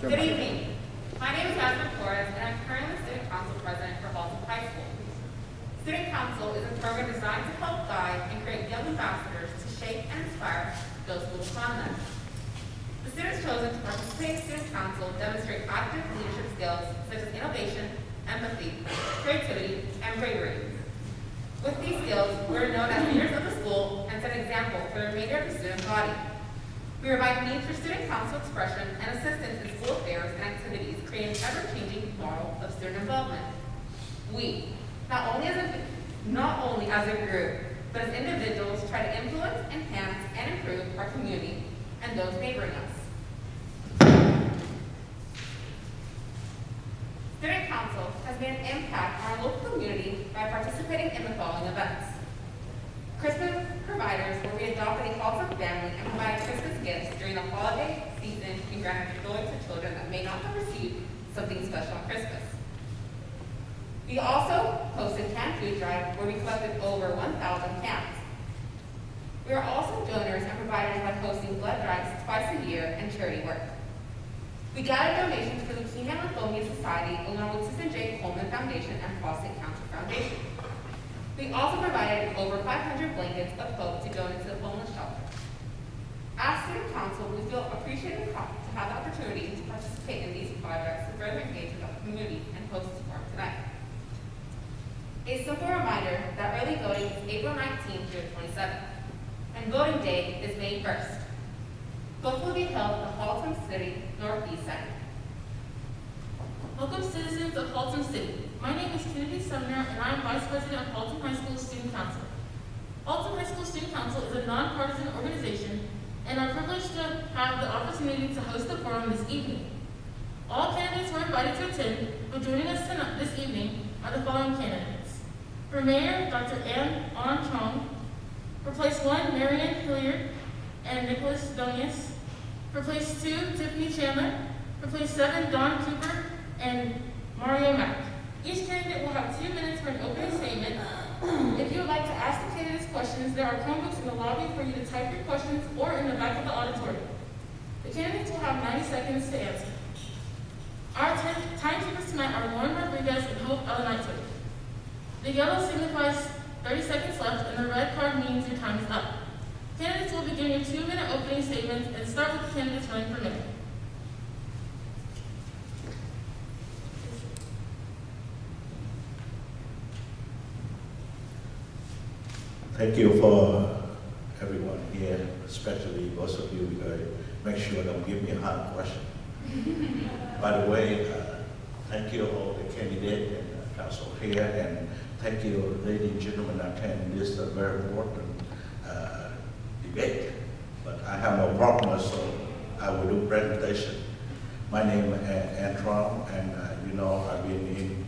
Good evening. My name is Jasmine Torres, and I'm currently the Student Council President for Haltom High School. Student Council is a program designed to help guide and create young ambassadors to shape and inspire those who will fund them. The students chosen to participate in Student Council demonstrate active leadership skills such as innovation, empathy, creativity, and bravery. With these skills, we are known as leaders of the school and set an example for the remainder of the student body. We provide needs for student council expression and assistance in school affairs and activities, creating an ever-changing model of student involvement. We, not only as a group, but as individuals, try to influence, enhance, and improve our community and those neighboring us. Student Council has made an impact on our local community by participating in the following events. Christmas providers, where we adopted a Haltom family and provided Christmas gifts during the holiday season and granted joy to children that may not have received something special on Christmas. We also hosted canned food drive where we collected over 1,000 cans. We are also donors and providers by hosting blood drives twice a year and charity work. We gathered donations for the Leukemia and Lymphoma Society along with Susan J. Coleman Foundation and Prostate Cancer Foundation. We also provided over 500 blankets of hope to donate to the homeless shelter. As Student Council, we feel appreciated to have the opportunity to participate in these projects to further engage with our community and host this forum tonight. A simple reminder that early voting is April 19th through 27th, and voting day is May 1st. Votes will be held at the Haltom City Northeast Center. Welcome, citizens of Haltom City. My name is Tiffany Chandler, and I am Vice President of Haltom High School Student Council. Haltom High School Student Council is a nonpartisan organization, and are privileged to have the opportunity to host the forum this evening. All candidates were invited to attend, but joining us tonight, this evening are the following candidates. For Mayor, Dr. Truong. For Place 1, Marian Hillard and Nicholas Donias. For Place 2, Tiffany Chandler. For Place 7, Cooper and Mario Mack. Each candidate will have 2 minutes for an opening statement. If you would like to ask the candidates questions, there are Chromebooks in the lobby for you to type your questions or in the back of the auditorium. The candidates will have 90 seconds to answer. Our timekeepers tonight are Lauren Rodriguez and Hope Elenito. The yellow signifies 30 seconds left, and the red card means your time is up. Candidates will begin your 2-minute opening statements and start with the candidates running for mayor. Thank you for everyone here, especially those of you make sure don't give me a hard question. By the way, thank you all the candidates and council here, and thank you, ladies and gentlemen, attending this very important debate. But I have no problem, so I will do presentation. My name is Truong, and you know I've been in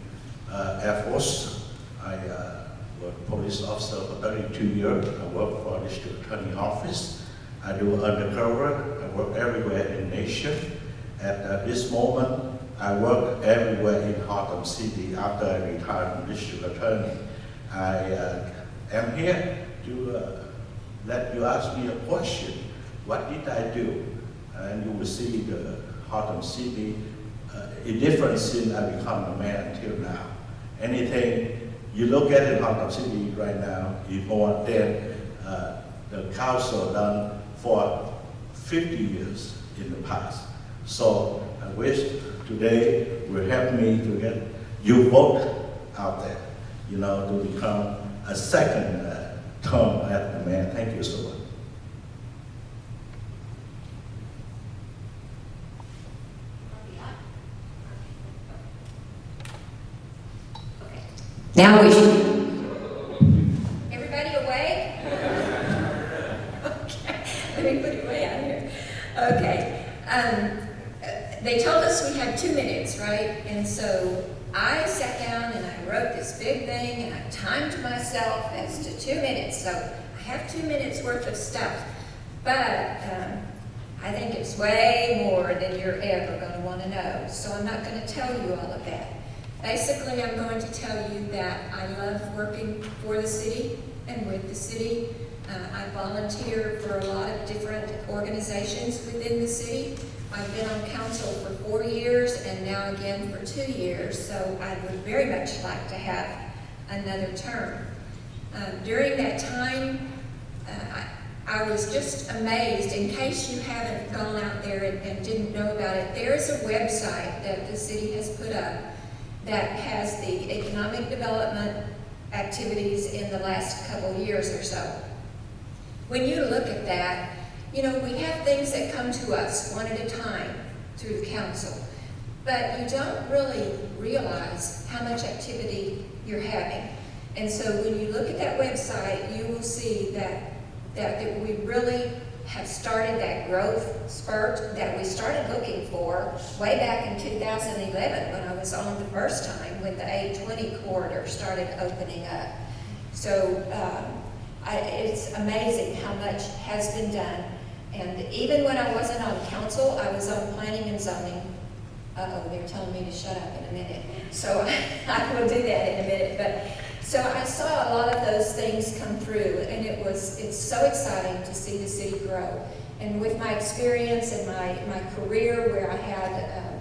Air Force. I was a police officer for 32 years. I work for District Attorney Office. I do undercover. I work everywhere in the nation. At this moment, I work everywhere in Haltom City after I retired from District Attorney. I am here to let you ask me a question. What did I do? And you will see the Haltom City, a difference since I become a mayor until now. Anything you look at in Haltom City right now is more than the council done for 50 years in the past. So I wish today will help me to get you vote out there, you know, to become a second term as the mayor. Thank you so much. Now we should. Everybody awake? Okay, let me put it way out here. Okay, they told us we had 2 minutes, right? And so I sat down and I wrote this big thing and I timed myself as to 2 minutes. So I have 2 minutes worth of stuff, but I think it's way more than you're ever going to want to know. So I'm not going to tell you all of that. Basically, I'm going to tell you that I love working for the city and with the city. I volunteer for a lot of different organizations within the city. I've been on council for 4 years and now again for 2 years, so I would very much like to have another term. During that time, I was just amazed. In case you haven't gone out there and didn't know about it, there is a website that the city has put up that has the economic development activities in the last couple years or so. When you look at that, you know, we have things that come to us one at a time through the council, but you don't really realize how much activity you're having. And so when you look at that website, you will see that we really have started that growth spurt that we started looking for way back in 2011 when I was on the first time when the 820 corridor started opening up. So it's amazing how much has been done. And even when I wasn't on council, I was on planning and zoning. Uh-oh, they're telling me to shut up in a minute. So I will do that in a minute. But so I saw a lot of those things come through, and it's so exciting to see the city grow. And with my experience and my career, where I had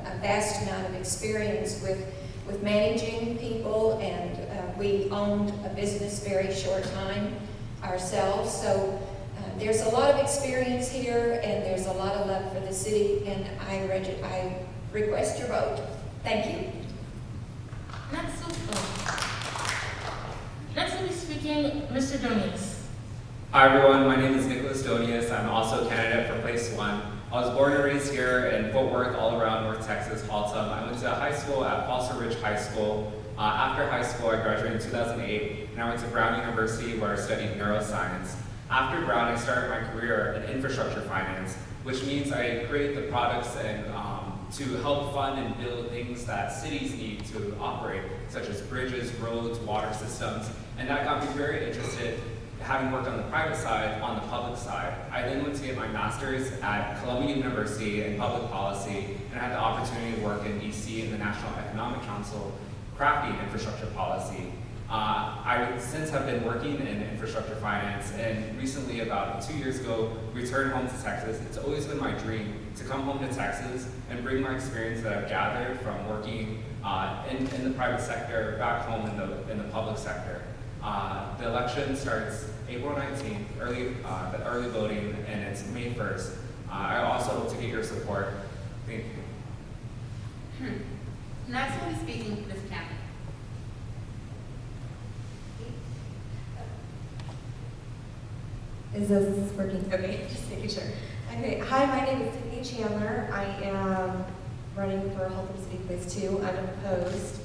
a vast amount of experience with managing people, and we owned a business very short time ourselves. So there's a lot of experience here, and there's a lot of love for the city, and I request your vote. Thank you. Next will be speaking Mr. Donias. Hi everyone, my name is Nicholas Donias. I'm also a candidate for Place 1. I was born and raised here in Fort Worth, all around North Texas, Haltom. I went to high school at Foster Ridge High School. After high school, I graduated in 2008, and I went to Brown University where I studied neuroscience. After Brown, I started my career in infrastructure finance, which means I create the products and to help fund and build things that cities need to operate, such as bridges, roads, water systems, and that got me very interested, having worked on the private side, on the public side. I then went to get my master's at Columbia University in public policy, and I had the opportunity to work in EC in the National Economic Council, crafting infrastructure policy. I since have been working in infrastructure finance, and recently, about 2 years ago, returned home to Texas. It's always been my dream to come home to Texas and bring my experience that I've gathered from working in the private sector back home in the public sector. The election starts April 19th, the early voting, and it's May 1st. I also hope to get your support. Thank you. Next will be speaking Ms. Chandler. Is this working? Okay, just making sure. Okay, hi, my name is Tiffany Chandler. I am running for Haltom City Place 2, unopposed.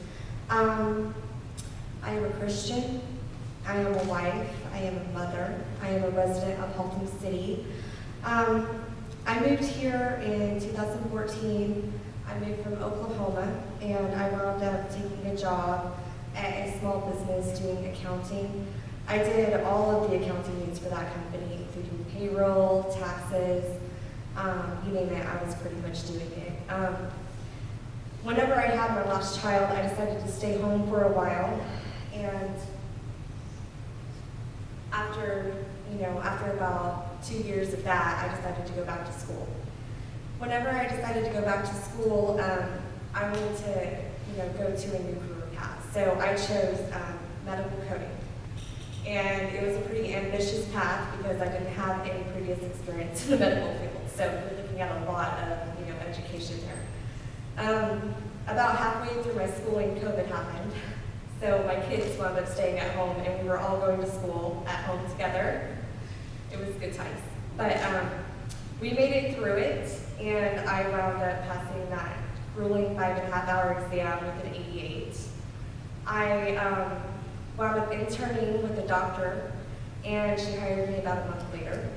I am a Christian. I am a wife. I am a mother. I am a resident of Haltom City. I moved here in 2014. I moved from Oklahoma, and I wound up taking a job at a small business doing accounting. I did all of the accounting needs for that company, including payroll, taxes, you name it, I was pretty much doing it. Whenever I had my last child, I decided to stay home for a while, and after about 2 years of that, I decided to go back to school. Whenever I decided to go back to school, I wanted to go to a new career path. So I chose medical coding. And it was a pretty ambitious path because I didn't have any previous experience in the medical field. So we're looking at a lot of education there. About halfway through my schooling, COVID happened. So my kids wound up staying at home, and we were all going to school at home together. It was good times. But we made it through it, and I wound up passing that grueling 5.5-hour exam with an 88. I wound up interning with a doctor, and she hired me about a month later,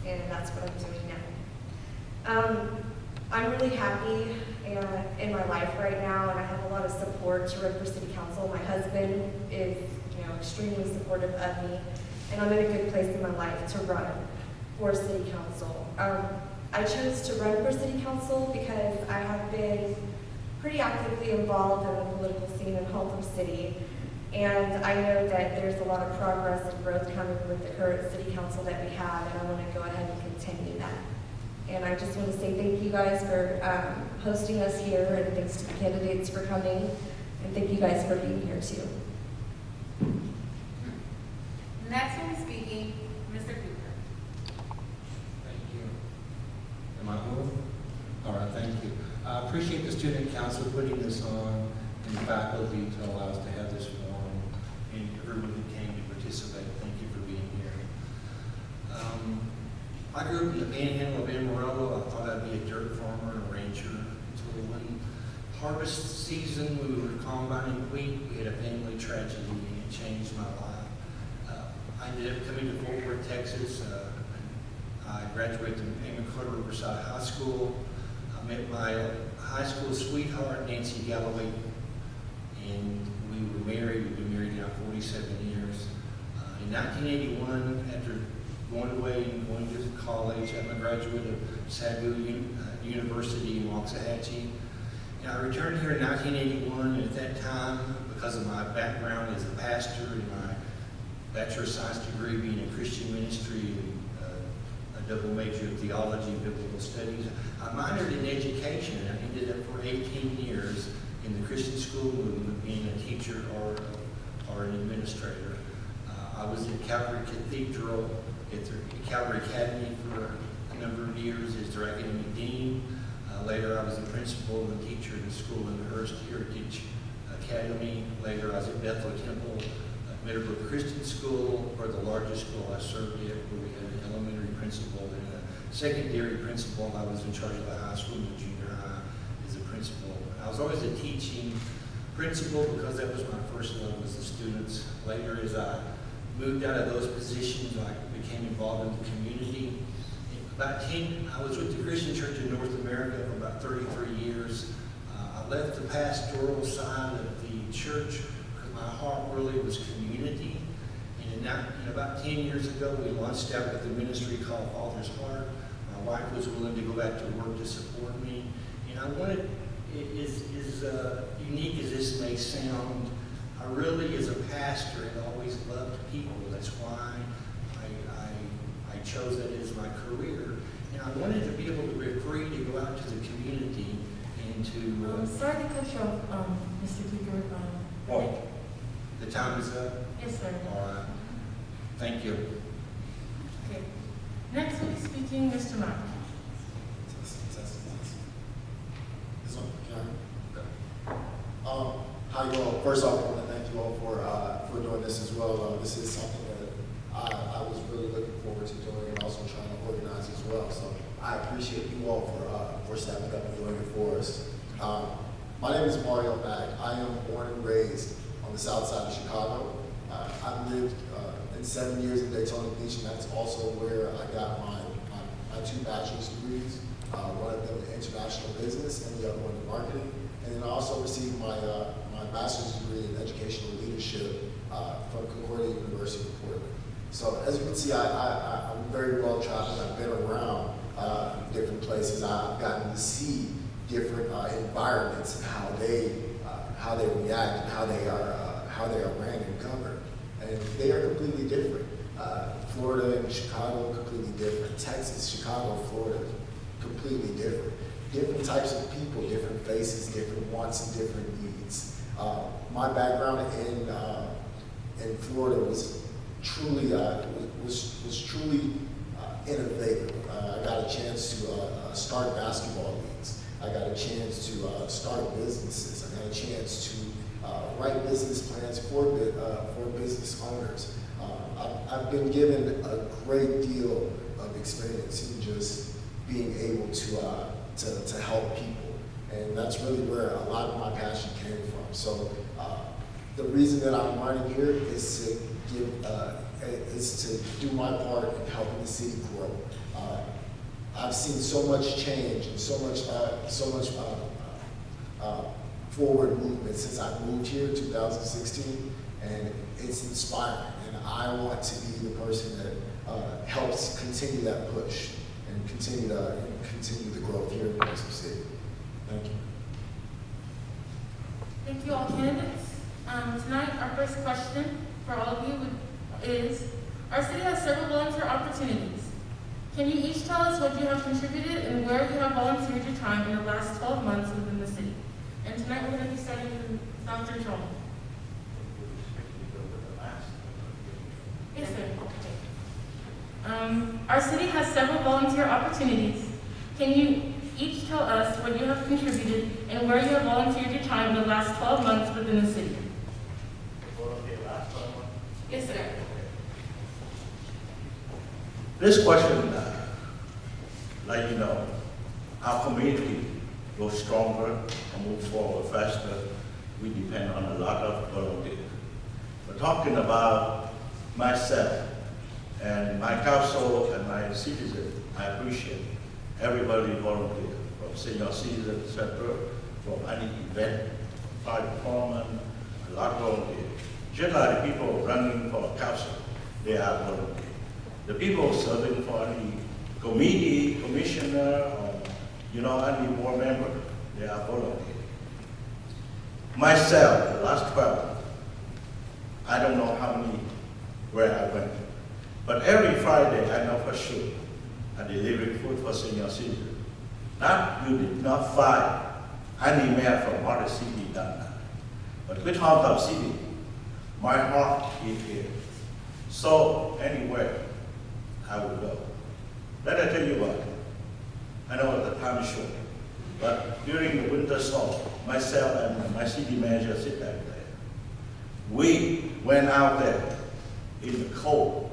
and that's what I'm doing now. I'm really happy in my life right now, and I have a lot of support to run for city council. My husband is extremely supportive of me, and I'm in a good place in my life to run for city council. I chose to run for city council because I have been pretty actively involved in the political scene in Haltom City. And I know that there's a lot of progress and growth coming with the current city council that we have, and I want to go ahead and continue that. And I just want to say thank you guys for hosting us here, and thanks to the candidates for coming, and thank you guys for being here too. Next will be speaking, Mr. Cooper. Thank you. Am I on? All right, thank you. I appreciate the student council putting this on and the faculty to allow us to have this forum and everyone who came to participate. Thank you for being here. I grew up in the panhandle of Amarillo. I thought I'd be a dirt farmer and a rancher until one harvest season we were combining wheat. We had a family tragedy and it changed my life. I ended up coming to Fort Worth, Texas. I graduated from Amacor Riverside High School. I met my high school sweetheart, Nancy Galloway, and we were married. We've been married now 47 years. In 1981, after going away and going to college, I'm a graduate of Sagu University in Waxahachie. And I returned here in 1981, and at that time, because of my background as a pastor and my Bachelor of Science degree being in Christian ministry and a double major of theology and biblical studies, I minored in education and I ended up for 18 years in the Christian school movement being a teacher or an administrator. I was at Calvary Cathedral, at the Calvary Academy for a number of years as their academic dean. Later I was the principal and the teacher in the school in the Hearst Heritage Academy. Later I was at Bethel Temple Meadowbrook Christian School, or the largest school I served at, where we had an elementary principal and a secondary principal. I was in charge of the high school and the junior high as a principal. I was always a teaching principal because that was my first love was the students. Later, as I moved out of those positions, I became involved in the community. I was with the Christian Church in North America for about 33 years. I left the pastoral side of the church because my heart really was community. And about 10 years ago, we launched out with a ministry called Father's Heart. My wife was willing to go back to work to support me. And I wanted, as unique as this may sound, I really, as a pastor, had always loved people. That's why I chose that as my career. And I wanted to be able to be free to go out to the community and to... Sorry to cut you off, Mr. Cooper. Oh, the time is up? Yes, sir. All right. Thank you. Okay. Next will be speaking Mr. Mack. Hi, you all. First off, I want to thank you all for doing this as well. This is something that I was really looking forward to doing and also trying to organize as well. So I appreciate you all for stepping up and doing it for us. My name is Mario Mack. I am born and raised on the south side of Chicago. I've lived in 7 years in Daytona Beach, and that's also where I got my 2 bachelor's degrees, one of them in international business and the other one in marketing. And then I also received my bachelor's degree in educational leadership from Concordia University of Portland. So as you can see, I'm very well traveled. I've been around different places. I've gotten to see different environments and how they react and how they are ran and governed. And they are completely different. Florida and Chicago, completely different. Texas, Chicago, Florida, completely different. Different types of people, different faces, different wants and different needs. My background in Florida was truly innovative. I got a chance to start basketball leagues. I got a chance to start businesses. I got a chance to write business plans for business owners. I've been given a great deal of experience in just being able to help people, and that's really where a lot of my passion came from. So the reason that I'm running here is to do my part in helping the city grow. I've seen so much change and so much forward movement since I moved here in 2016, and it's inspiring. And I want to be the person that helps continue that push and continue the growth here in Haltom City. Thank you. Thank you all candidates. Tonight, our first question for all of you is, our city has several volunteer opportunities. Can you each tell us what you have contributed and where you have volunteered your time in the last 12 months within the city? And tonight, we're going to be starting with Dr. Truong. Yes, sir. Our city has several volunteer opportunities. Can you each tell us what you have contributed and where you have volunteered your time in the last 12 months within the city? Yes, sir. This question, like you know, our community goes stronger and move forward faster. We depend on a lot of volunteers. We're talking about myself and my council and my citizens. I appreciate everybody volunteer, from senior citizen, etc., from any event, fire performance, a lot of volunteers. Just like the people running for council, they are volunteers. The people serving for any committee, commissioner, or any board member, they are volunteers. Myself, the last 12, I don't know how many where I went, but every Friday I know for sure I deliver food for senior citizens. You did not find any mayor from other city done that. But with Haltom City, my heart is here. So anywhere I will go. Let me tell you what, I know the time is short, but during the winter storm, myself and my city manager sit back there. We went out there in the cold.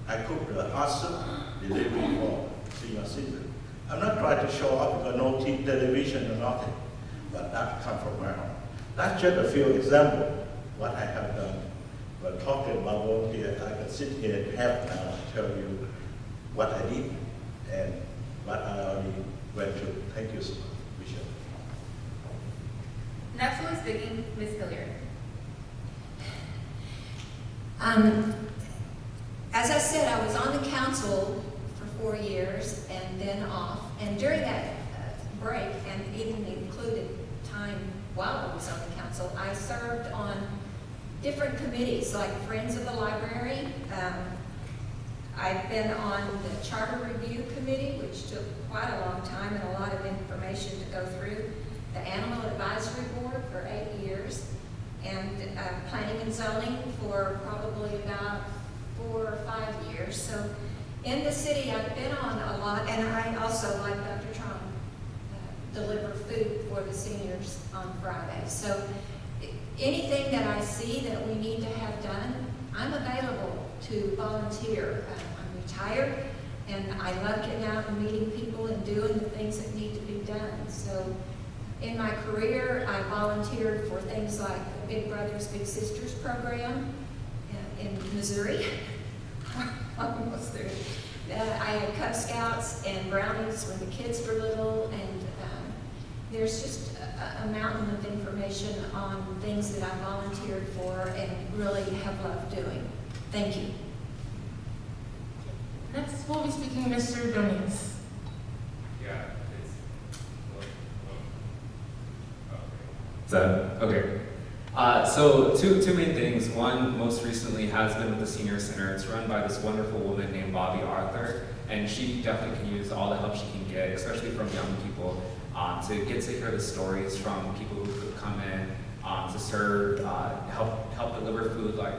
I cooked the hot soup, delivery for senior citizens. I'm not trying to show up because no TV, television or nothing, but that comes from my heart. That's just a few examples what I have done. But talking about volunteer, I can sit here and half an hour and tell you what I did and what I already went through. Thank you so much, Bishop. Next one is speaking, Ms. Hilliard. As I said, I was on the council for 4 years and then off. And during that break, and even included time while I was on the council, I served on different committees, like Friends of the Library. I've been on the Charter Review Committee, which took quite a long time and a lot of information to go through. The Animal Advisory Board for 8 years. And Planning and Zoning for probably about 4 or 5 years. So in the city, I've been on a lot, and I also, like Dr. Truong, deliver food for the seniors on Friday. So anything that I see that we need to have done, I'm available to volunteer. I'm retired, and I love getting out and meeting people and doing the things that need to be done. So in my career, I volunteered for things like the Big Brothers Big Sisters program in Missouri. Almost there. I had Cub Scouts and Brownies when the kids were little, and there's just a mountain of information on things that I volunteered for and really have loved doing. Thank you. Next, we'll be speaking Mr. Donias. Yeah, Is that okay? So two main things. One, most recently, has been with the Senior Center. It's run by this wonderful woman named Bobby Arthur, and she definitely can use all the help she can get, especially from young people, to get to hear the stories from people who could come in to serve, help deliver food, like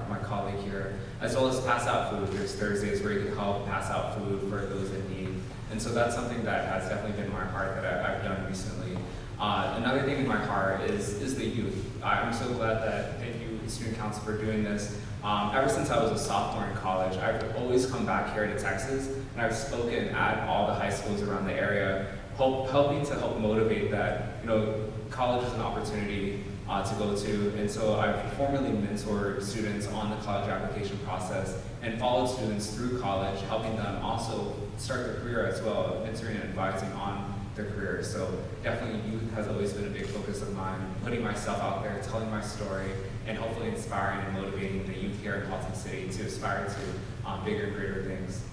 my colleague here, as well as pass out food. There's Thursdays where you can help pass out food for those in need, and so that's something that has definitely been my heart that I've done recently. Another thing in my heart is the youth. I'm so glad that, thank you, Student Council, for doing this. Ever since I was a sophomore in college, I've always come back here to Texas, and I've spoken at all the high schools around the area, helping to help motivate that, college is an opportunity to go to. And so I've formally mentored students on the college application process and followed students through college, helping them also start their career as well, mentoring and advising on their careers. So definitely youth has always been a big focus of mine, putting myself out there, telling my story, and hopefully inspiring and motivating the youth here in Haltom City to aspire to bigger and greater things.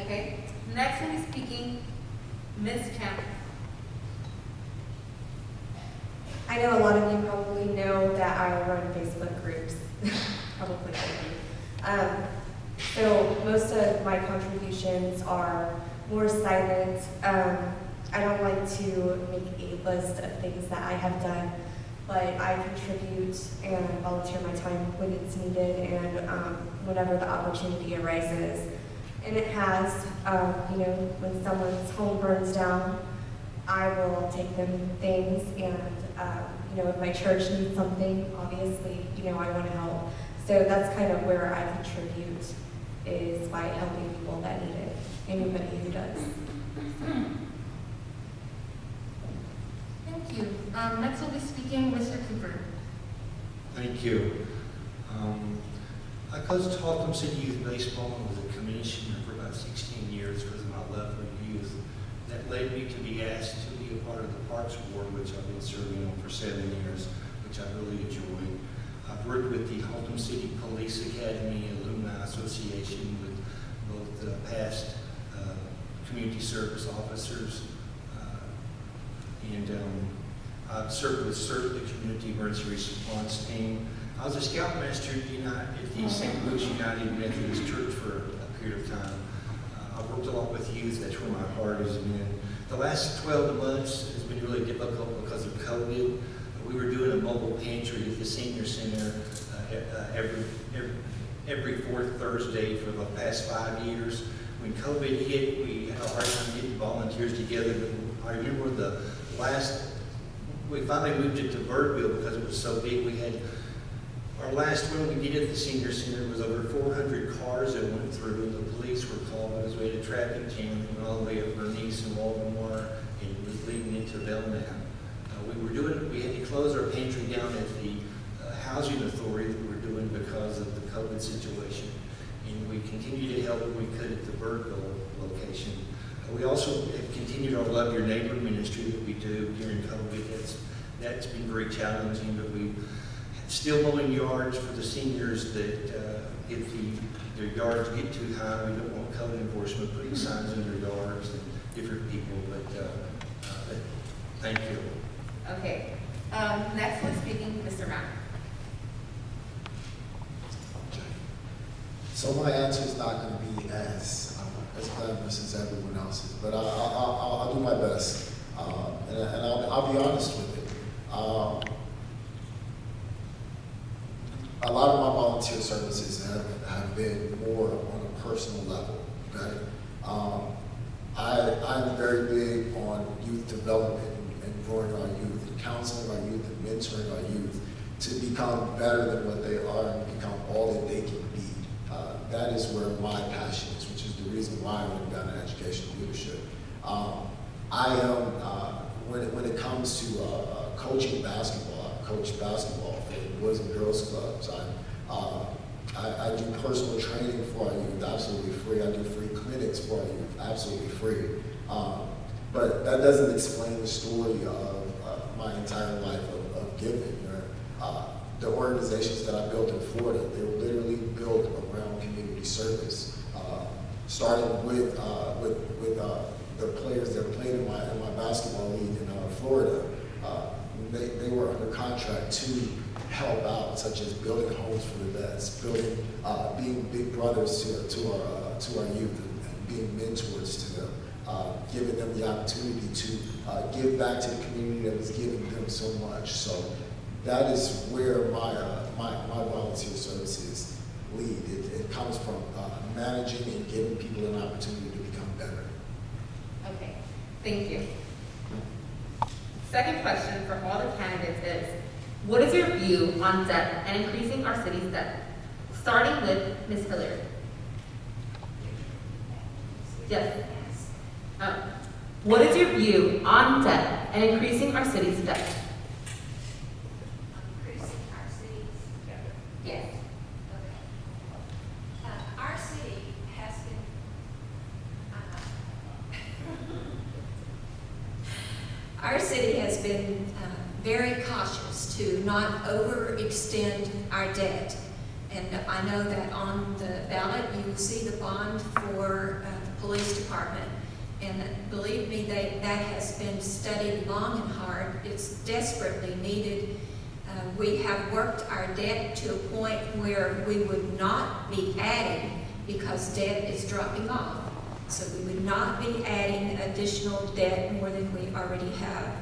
Okay, next one is speaking Ms. Chandler. I know a lot of you probably know that I run Facebook groups, probably all of you. So most of my contributions are more silent. I don't like to make a list of things that I have done, but I contribute and volunteer my time when it's needed and whenever the opportunity arises. And it has, when someone's home burns down, I will take them things and, if my church needs something, obviously, I want to help. So that's kind of where I contribute, is by helping people that need it, anybody who does. Thank you. Next will be speaking Mr. Cooper. Thank you. I coached Haltom City Youth Baseball and was a commissioner for about 16 years because of my love for youth. That led me to be asked to be a part of the Parks Board, which I've been serving on for 7 years, which I really enjoyed. I've worked with the Haltom City Police Academy Alumni Association with both past community service officers, and I've served with the Community Emergency Response Team. I was a scoutmaster at the St. Louis United Methodist Church for a period of time. I've worked a lot with youth. That's where my heart has been. The last 12 months has been really difficult because of COVID. We were doing a mobile pantry at the senior center every fourth Thursday for the past 5 years. When COVID hit, we had a hard time getting volunteers together. But I remember we finally moved it to Birdville because it was so big. We had our last one we did at the senior center was over 400 cars that went through, and the police were called because we had a traffic jam that went all the way up Bernice and Waldenmore and it was leading into Belknap. We had to close our pantry down at the housing authority that we were doing because of the COVID situation, and we continued to help when we could at the Birdville location. We also have continued our Love Your Neighbor ministry that we do during COVID. That's been very challenging, but we still mowing yards for the seniors that if their yards get too high, we don't want code enforcement putting signs in their yards and different people, but thank you. Okay. Next one speaking, Mr. Mack. So my answer is not going to be as glamorous as everyone else's, but I'll do my best, and I'll be honest with it. A lot of my volunteer services have been more on a personal level. Okay, I'm very big on youth development and growing our youth, and counseling our youth, and mentoring our youth to become better than what they are and become all that they can be. That is where my passion is, which is the reason why I went down to educational leadership. I am, when it comes to coaching basketball, I coach basketball for the Boys and Girls Clubs. I do personal training for our youth, absolutely free. I do free clinics for our youth, absolutely free. But that doesn't explain the story of my entire life of giving. The organizations that I built in Florida, they were literally built around community service. Starting with the players that played in my basketball league in Florida, they were under contract to help out, such as building homes for the vets, being big brothers to our youth, and being mentors to them, giving them the opportunity to give back to the community that was giving them so much. So that is where my volunteer services lead. It comes from managing and giving people an opportunity to become better. Okay, thank you. Second question for all the candidates is, what is your view on debt and increasing our city's debt? Starting with Ms. Hillard. Yes. What is your view on debt and increasing our city's debt? Increasing our city's debt? Yes. Okay. Our city has been, Our city has been very cautious to not overextend our debt. And I know that on the ballot, you will see the bond for the police department. And believe me, that has been studied long and hard. It's desperately needed. We have worked our debt to a point where we would not be adding, because debt is dropping off. So we would not be adding additional debt more than we already have.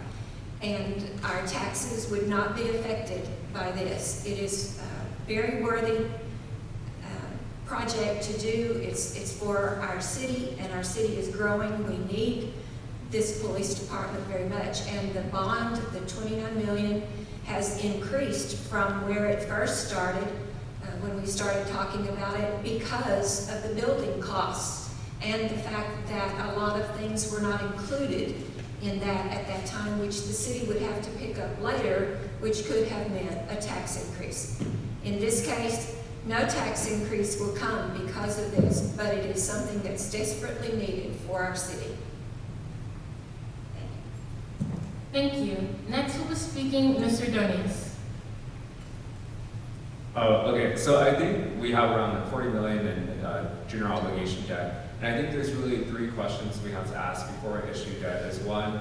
And our taxes would not be affected by this. It is a very worthy project to do. It's for our city, and our city is growing. We need this police department very much. And the bond, the $29 million, has increased from where it first started, when we started talking about it, because of the building costs and the fact that a lot of things were not included in that at that time, which the city would have to pick up later, which could have meant a tax increase. In this case, no tax increase will come because of this, but it is something that's desperately needed for our city. Thank you. Next will be speaking Mr. Donias. Okay, so I think we have around $40 million in general obligation debt. And I think there's really three questions we have to ask before we issue debt. Is one,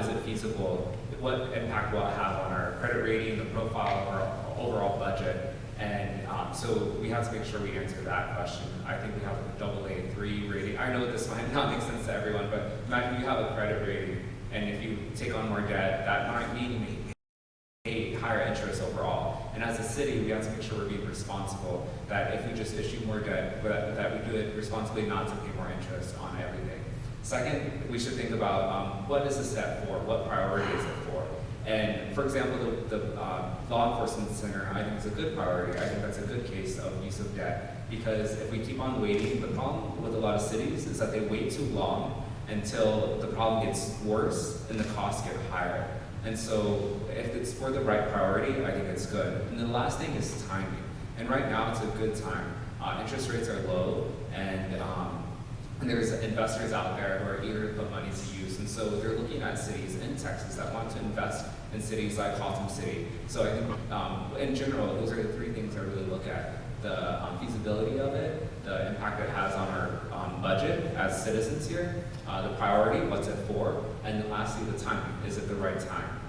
is it feasible? What impact will it have on our credit rating, the profile of our overall budget? And so we have to make sure we answer that question. I think we have a AA3 rating. I know this might not make sense to everyone, but imagine you have a credit rating, and if you take on more debt, that might mean you pay higher interest overall. And as a city, we have to make sure we're being responsible, that if we just issue more debt, that we do it responsibly, not to pay more interest on everything. Second, we should think about what is this debt for? What priority is it for? And for example, the law enforcement center, I think is a good priority. I think that's a good case of use of debt, because if we keep on waiting, the problem with a lot of cities is that they wait too long until the problem gets worse and the costs get higher. And so if it's for the right priority, I think it's good. And the last thing is timing. And right now it's a good time. Interest rates are low, and there's investors out there who are eager to put money to use. And so they're looking at cities in Texas that want to invest in cities like Haltom City. So I think in general, those are the three things I really look at. The feasibility of it, the impact it has on our budget as citizens here, the priority, what's it for, and then lastly, the timing. Is it the right time?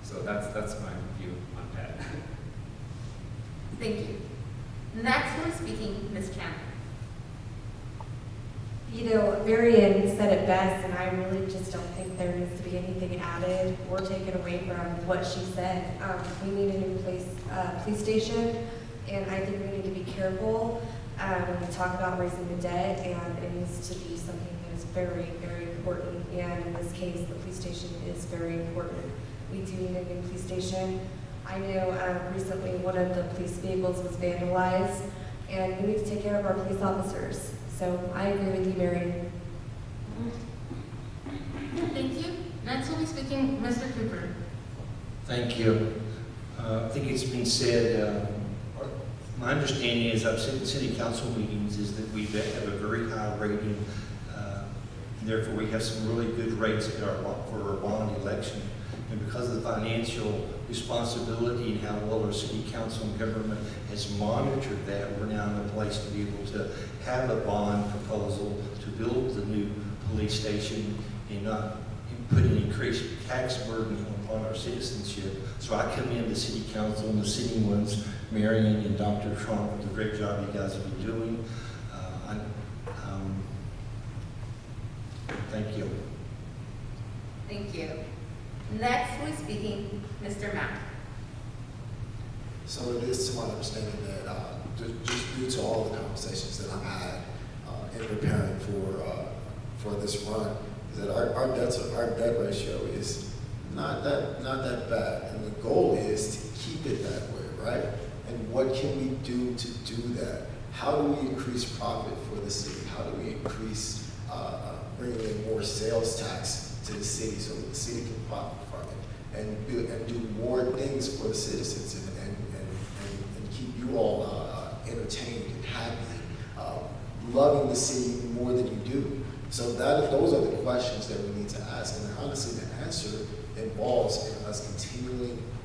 So that's my view on debt. Thank you. Next one speaking, Ms. Chandler. You know, Marian said it best, and I really just don't think there needs to be anything added or taken away from what she said. We need a new police station, and I think we need to be careful when we talk about raising the debt, and it needs to be something that is very, very important. And in this case, the police station is very important. We do need a new police station. I know recently one of the police vehicles was vandalized, and we need to take care of our police officers. So I agree with you, Marian. Thank you. Next will be speaking Mr. Cooper. Thank you. I think it's been said, my understanding is I've seen city council meetings is that we have a very high rating. Therefore, we have some really good rates for our bond election. And because of the financial responsibility and how well our city council and government has monitored that, we're now in a place to be able to have a bond proposal to build the new police station and not put an increased tax burden upon our citizenship. So I commend the city council and the city ones, Marian and Dr. Truong, for the great job you guys have been doing. Thank you. Thank you. Next one speaking, Mr. Mack. So it is to my understanding that just due to all the conversations that I've had in preparing for this run, is that our debt ratio is not that bad, and the goal is to keep it that way, right? And what can we do to do that? How do we increase profit for the city? How do we increase bringing in more sales tax to the city so that the city can profit from it and do more things for the citizens and keep you all entertained and happy, loving the city more than you do. So those are the questions that we need to ask, and honestly, the answer involves in us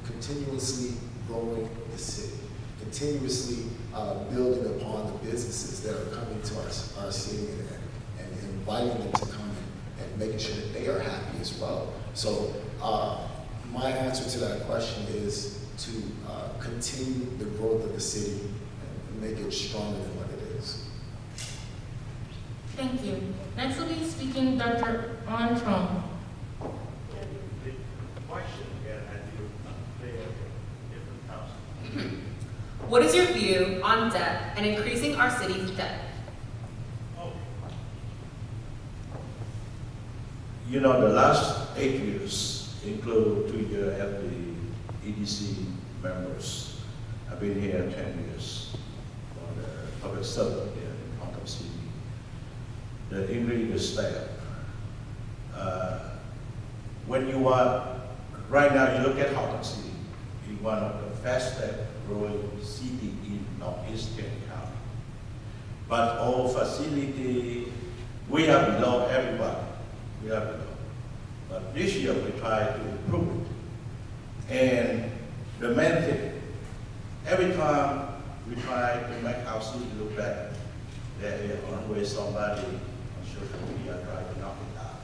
continuously growing the city, continuously building upon the businesses that are coming to our city and inviting them to come and making sure that they are happy as well. So my answer to that question is to continue the growth of the city and make it stronger than what it is. Thank you. Next will be speaking Dr. Truong. What is your view on debt and increasing our city's debt? You know, the last 8 years, include 2 years as the EDC members. I've been here 10 years for the public servant here in Haltom City. The increase staff. When you are, right now you look at Haltom City, it's one of the fastest growing city in Northeastern County. But all facility, we are below everybody. We are below. But this year we try to improve it. And the main thing, every time we try to make our city look better, there is always somebody on social media trying to knock it down.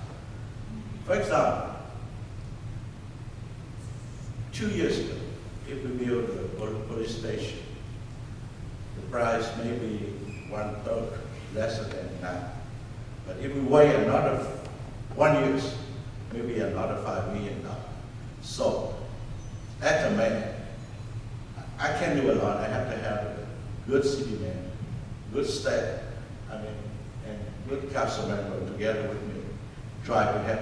For example, 2 years ago, if we build a police station, the price may be 1/3 less than now. But if we wait another 1 year, maybe another $5 million. So, as a man, I can't do a lot. I have to have a good city man, good staff, and good council member together with me, try to help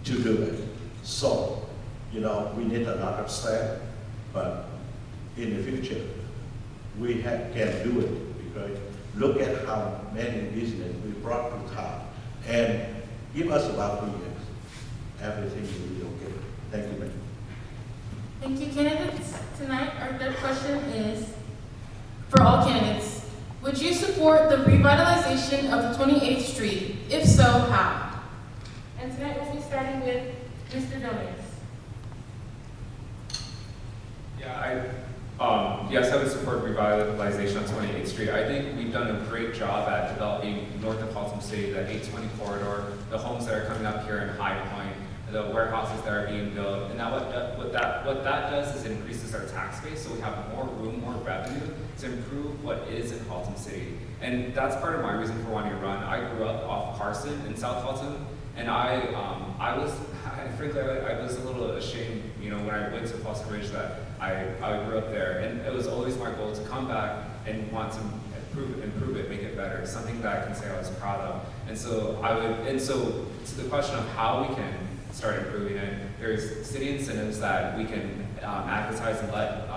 to do it. So, you know, we need a lot of staff, but in the future, we can do it because look at how many business we brought to town, and give us about 3 years. Everything will be okay. Thank you, ma'am. Thank you, candidates. Tonight, our third question is, for all candidates, would you support the revitalization of the 28th Street? If so, how? And tonight we'll be starting with Mr. Donias. Yes, I would support revitalization on 28th Street. I think we've done a great job at developing north of Haltom City, the 820 corridor, the homes that are coming up here in High Point, the warehouses that are being built. And now what that does is it increases our tax base, so we have more room, more revenue to improve what is in Haltom City. And that's part of my reason for wanting to run. I grew up off Carson in South Haltom, and I was a little ashamed, you know, when I went to Foster Ridge that I grew up there, and it was always my goal to come back and want to improve it, make it better, something that I can say I was proud of. And so to the question of how we can start improving it, there's city incentives that we can advertise and let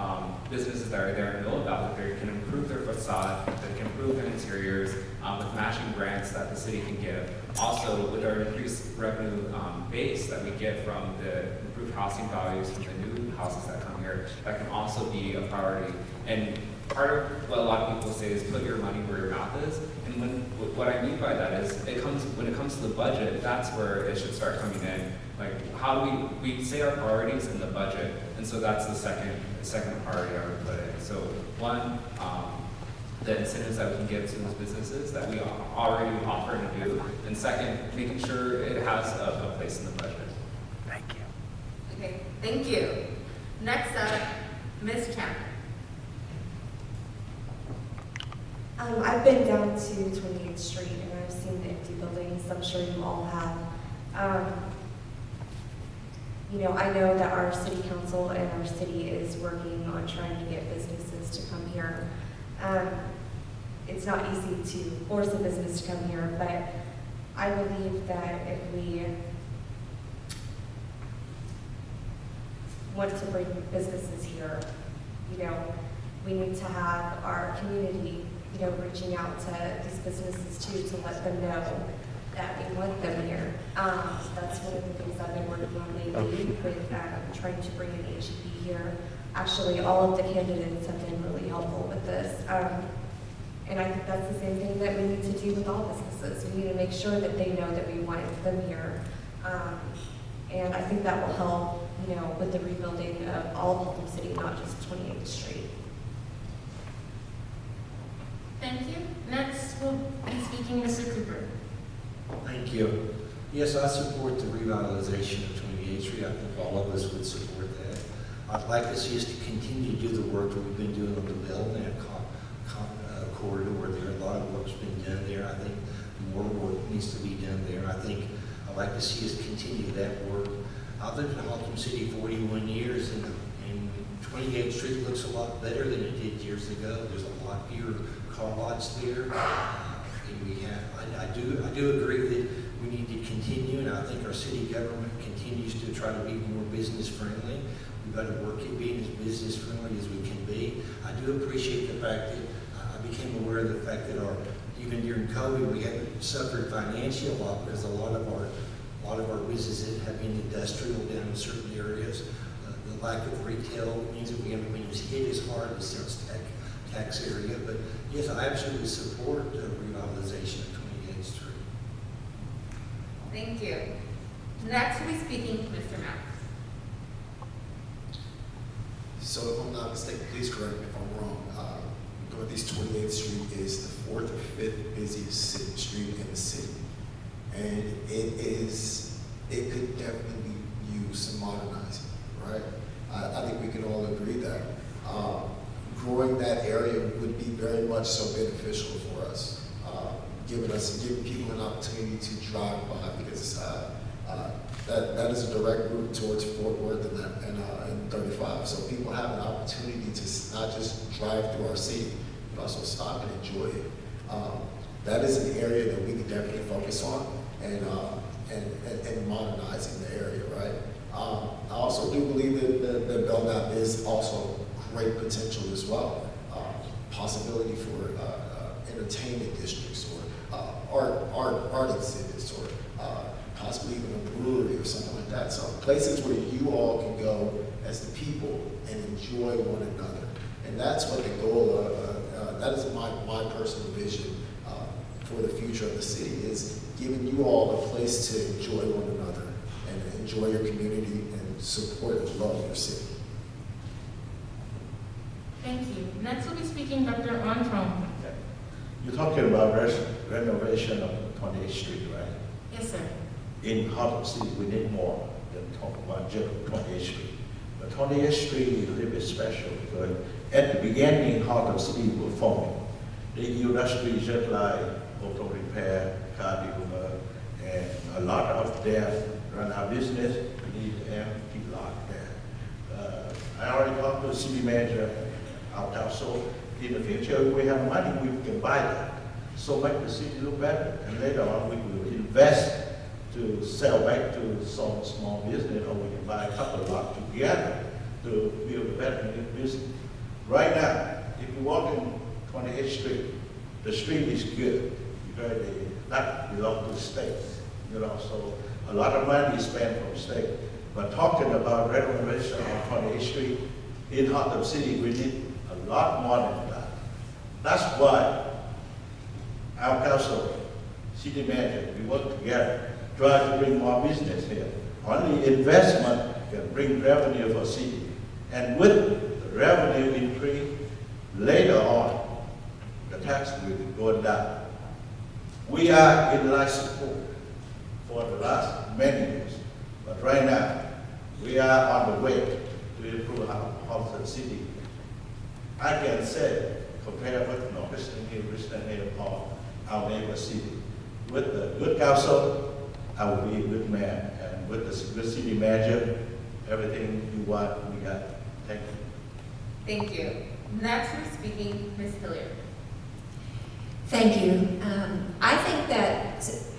businesses that are there know about, that they can improve their facade, that they can improve their interiors with matching grants that the city can give. Also, with our increased revenue base that we get from the improved housing values from the new houses that come here, that can also be a priority. And part of what a lot of people say is put your money where your mouth is. And what I mean by that is when it comes to the budget, that's where it should start coming in. Like, how do we say our priorities in the budget, and so that's the second priority I would put in. So one, the incentives that we can give to those businesses that we already offer and do, and second, making sure it has a place in the budget. Thank you. Okay, thank you. Next up, Ms. Chandler. I've been down to 28th Street and I've seen the empty buildings. I'm sure you all have. You know, I know that our city council and our city is working on trying to get businesses to come here. It's not easy to force a business to come here, but I believe that if we want to bring businesses here, you know, we need to have our community, you know, reaching out to these businesses too, to let them know that we want them here. That's one of the things I've been working on lately with trying to bring in HEB here. Actually, all of the candidates have been really helpful with this. And I think that's the same thing that we need to do with all businesses. We need to make sure that they know that we want them here. And I think that will help, you know, with the rebuilding of all of Haltom City, not just 28th Street. Thank you. Next will be speaking Mr. Cooper. Thank you. Yes, I support the revitalization of 28th Street. I think all of us would support that. I'd like to see us to continue to do the work that we've been doing on the Belknap corridor, where there a lot of work's been done there. I think more work needs to be done there. I'd like to see us continue that work. I've lived in Haltom City 41 years, and 28th Street looks a lot better than it did years ago. There's a lot fewer car lots there. And we have, I do agree that we need to continue, and I think our city government continues to try to be more business friendly. We've got to work at being as business friendly as we can be. I do appreciate the fact that I became aware of the fact that even during COVID, we haven't suffered financially a lot because a lot of our businesses have been industrial down in certain areas. The lack of retail means that we haven't been as hit as hard as sales tax area. But yes, I absolutely support the revitalization of 28th Street. Thank you. Next will be speaking Mr. Mack. So if I'm not mistaken, please correct me if I'm wrong. Northeast 28th Street is the 4th or 5th busiest street in the city. And it could definitely use some modernizing, right? I think we can all agree that growing that area would be very much so beneficial for us, giving people an opportunity to drive by, because that is a direct route towards Fort Worth and 35. So people have an opportunity to not just drive through our city, but also stop and enjoy it. That is an area that we can definitely focus on and modernizing the area, right? I also do believe that Belknap is also great potential as well. Possibility for entertainment districts or art exhibits or possibly even a brewery or something like that. So places where you all can go as the people and enjoy one another. And that's what the goal of, that is my personal vision for the future of the city, is giving you all a place to enjoy one another and enjoy your community and support and love your city. Thank you. Next will be speaking Dr. Truong. You're talking about renovation of 28th Street, right? Yes, sir. In Haltom City, we need more than talk about just 28th Street. But 28th Street is a little bit special because at the beginning, Haltom City was forming. The industry just like auto repair, car dealer, and a lot of them run our business. We need an empty lot there. I already talked to the city manager out there, so in the future, if we have money, we can buy that. So make the city look better, and later on, we will invest to sell back to some small business, or we can buy a couple of lots together to build a better business. Right now, if you walk in 28th Street, the street is good because that belongs to the state, so a lot of money is spent from the state. But talking about renovation on 28th Street in Haltom City, we need a lot more than that. That's why our council, city manager, we work together, try to bring more business here. Only investment can bring revenue for city. And with the revenue increase, later on, the tax will go down. We are in life support for the last many years, but right now, we are on the way to improve Haltom City. I can say, compared with Christian Hill, or our neighbor city, with the good council, I will be a good man, and with the good city manager, everything you want, we got. Thank you. Thank you. Next we're speaking Ms. Hillard. Thank you. I think that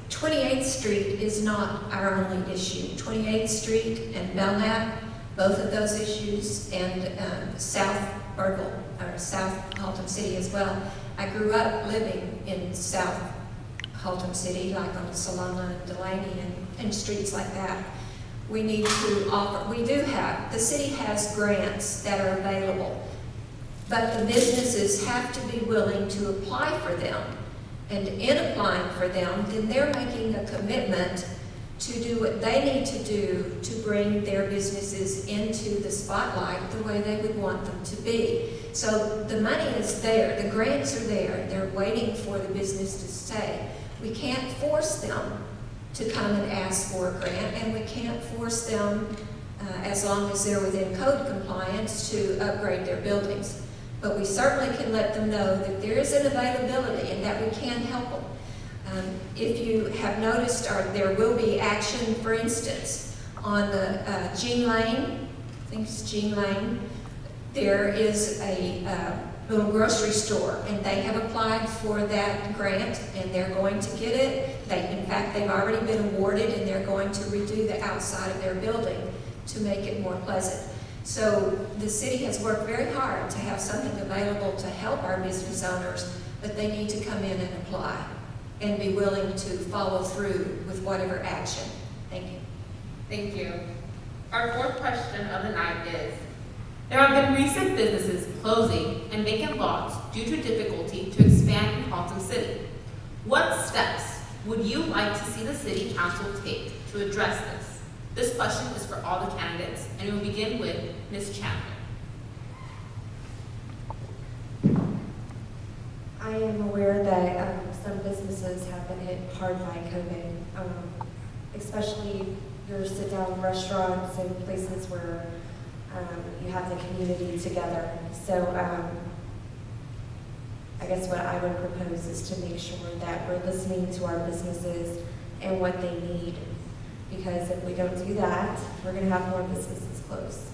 28th Street is not our only issue. 28th Street and Belknap, both of those issues, and South Burgle, or South Haltom City as well. I grew up living in South Haltom City, like on Salona and Delaney and streets like that. We need to offer, the city has grants that are available, but the businesses have to be willing to apply for them. And in applying for them, then they're making a commitment to do what they need to do to bring their businesses into the spotlight the way they would want them to be. So the money is there, the grants are there, they're waiting for the business to stay. We can't force them to come and ask for a grant, and we can't force them, as long as they're within code compliance, to upgrade their buildings. But we certainly can let them know that there is an availability and that we can help them. If you have noticed, there will be action, for instance, on the Jean Lane, I think it's Jean Lane, there is a little grocery store, and they have applied for that grant, and they're going to get it. In fact, they've already been awarded, and they're going to redo the outside of their building to make it more pleasant. So the city has worked very hard to have something available to help our business owners, but they need to come in and apply and be willing to follow through with whatever action. Thank you. Thank you. Our fourth question of the night is, there have been recent businesses closing and vacant lots due to difficulty to expand in Haltom City. What steps would you like to see the City Council take to address this? This question is for all the candidates, and we will begin with Ms. Chandler. I am aware that some businesses have been hit hard by COVID, especially your sit-down restaurants and places where you have the community together. So I guess what I would propose is to make sure that we're listening to our businesses and what they need. Because if we don't do that, we're going to have more businesses close.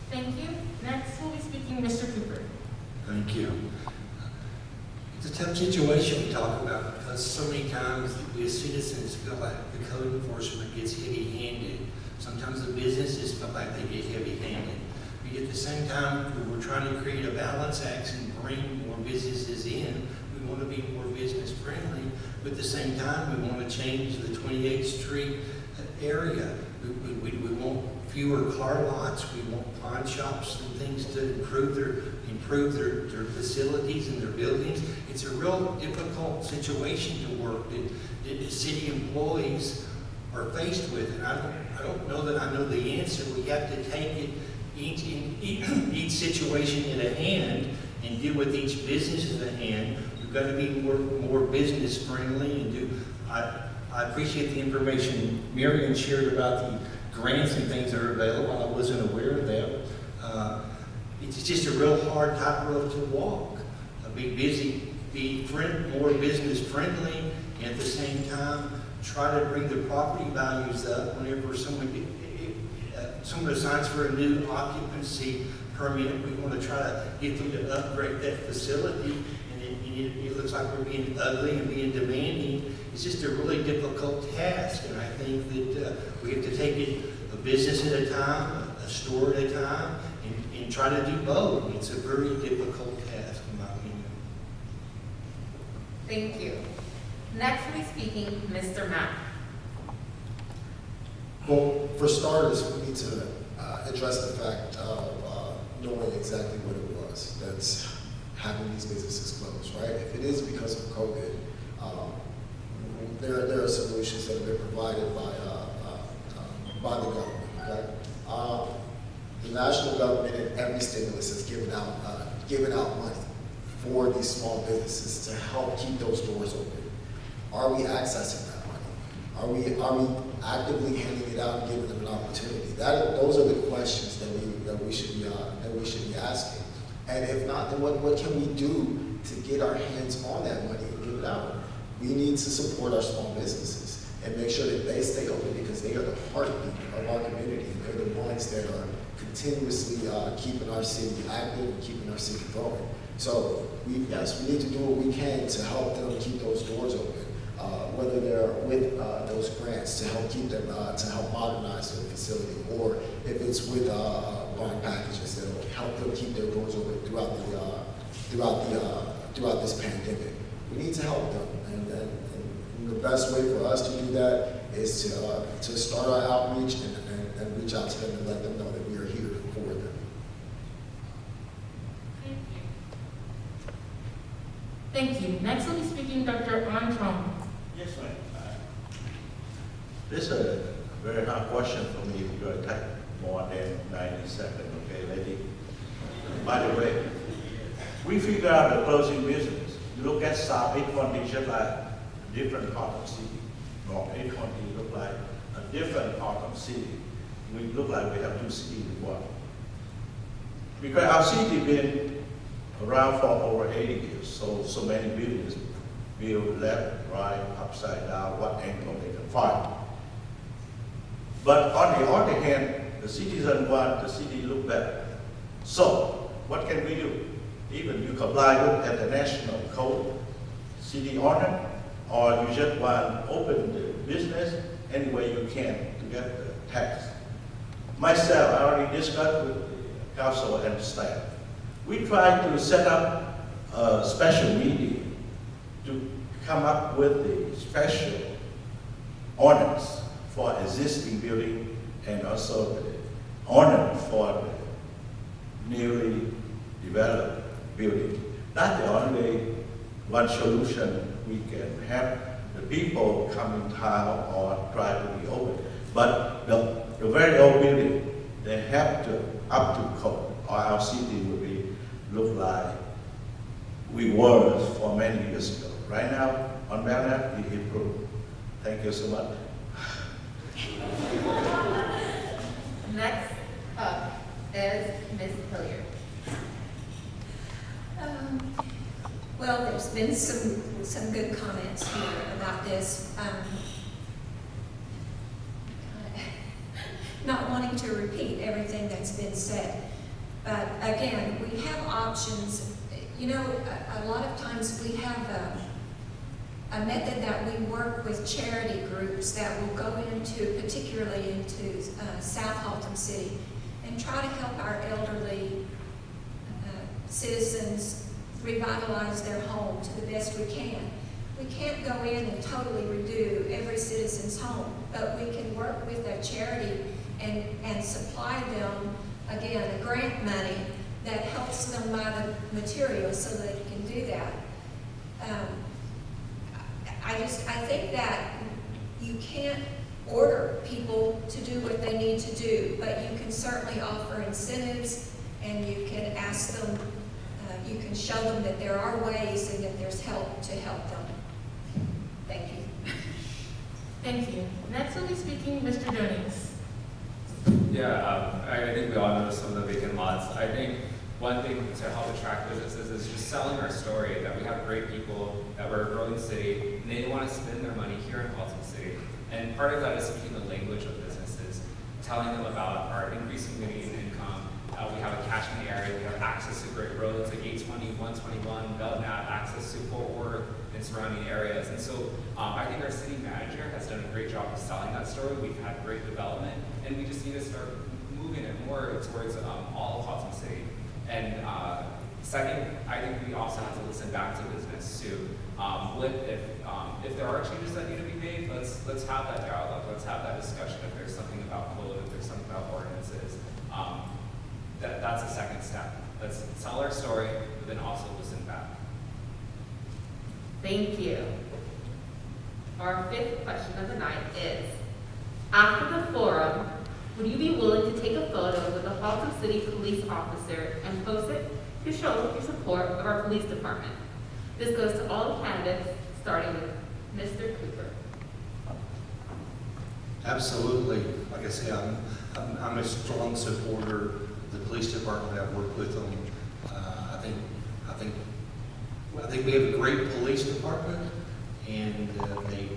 Thank you. Next will be speaking Mr. Cooper. Thank you. It's a tough situation we talk about because so many times we as citizens feel like the code enforcement gets heavy-handed. Sometimes the businesses feel like they get heavy-handed. But at the same time, we're trying to create a balance act and bring more businesses in. We want to be more business friendly, but at the same time, we want to change the 28th Street area. We want fewer car lots. We want pawn shops and things to improve their facilities and their buildings. It's a real difficult situation to work that the city employees are faced with, and I don't know that I know the answer. We have to take it each situation in a hand and deal with each business in a hand. We've got to be more business friendly and do. I appreciate the information Marian shared about the grants and things that are available. I wasn't aware of that. It's just a real hard tightrope to walk. Be busy, more business friendly, and at the same time try to bring the property values up whenever someone signs for a new occupancy permit. We want to try to get them to upgrade that facility, and it looks like we're being ugly and being demanding. It's just a really difficult task, and I think that we have to take it a business at a time, a store at a time, and try to do both. It's a very difficult task, in my opinion. Thank you. Next will be speaking Mr. Mack. Well, for starters, we need to address the fact of knowing exactly what it was that's having these businesses close, right? If it is because of COVID, there are solutions that have been provided by the government, okay? The national government in every stimulus has given out money for these small businesses to help keep those doors open. Are we accessing that money? Are we actively handing it out and giving them an opportunity? Those are the questions that we should be asking. And if not, then what can we do to get our hands on that money and give it out? We need to support our small businesses and make sure that they stay open because they are the heartbeat of our community. They're the ones that are continuously keeping our city active and keeping our city going. So we need to do what we can to help them keep those doors open. Whether they're with those grants to help keep them, to help modernize their facility, or if it's with buying packages that will help them keep their doors open throughout this pandemic. We need to help them, and the best way for us to do that is to start our outreach and reach out to them and let them know that we are here for them. Thank you. Next will be speaking Dr. Truong. Yes, ma'am. This is a very hard question for me if you're take more than 90 seconds, okay, lady? By the way, we figure out the closing business. You look at South 820 just like a different part of the city. North 820 look like a different part of the city. We look like we have two cities in one. Because our city been around for over 80 years, so many buildings built left, right, upside down, what angle they can find. But on the other hand, the citizens want the city to look better. So, what can we do? Even you comply at the national code, city ordinance, or you just want to open the business any way you can to get the tax. Myself, I already discussed with the council and staff. We try to set up a special meeting to come up with the special ordinance for existing building and also the ordinance for the newly developed building. That's the only one solution we can have the people come in town or try to be open. But the very old building, they have to up to code, or our city will be look like we were for many years ago. Right now, on Belknap, we improved. Thank you so much. Next up is Ms. Hilliard. Well, there's been some good comments here about this. Not wanting to repeat everything that's been said, but again, we have options. You know, a lot of times we have a method that we work with charity groups that will go into, particularly into South Haltom City, and try to help our elderly citizens revitalize their homes the best we can. We can't go in and totally redo every citizen's home, but we can work with a charity and supply them, again, grant money that helps them buy the materials so they can do that. I think that you can't order people to do what they need to do, but you can certainly offer incentives, and you can ask them, you can show them that there are ways and that there's help to help them. Thank you. Thank you. Next will be speaking Mr. Donias. Yeah, I think we all know some of the vacant lots. I think one thing to help attract businesses is just selling our story, that we have great people, that we're a growing city, and they want to spend their money here in Haltom City. And part of that is speaking the language of businesses, telling them about our increasing median income. We have a catchment area, we have access to great roads like 820, 121, Belknap, access to Fort Worth and surrounding areas. And so I think our city manager has done a great job of selling that story. We've had great development, and we just need to start moving it more towards all of Haltom City. And second, I think we also have to listen back to business too. If there are changes that need to be made, let's have that dialogue. Let's have that discussion. If there's something about code, if there's something about ordinances, that's the second step. Let's tell our story, but then also listen back. Thank you. Our fifth question of the night is, after the forum, would you be willing to take a photo with a Haltom City police officer and post it to show your support of our police department? This goes to all the candidates, starting with Mr. Cooper. Absolutely. Like I say, I'm a strong supporter of the police department. I've worked with them. I think we have a great police department, and they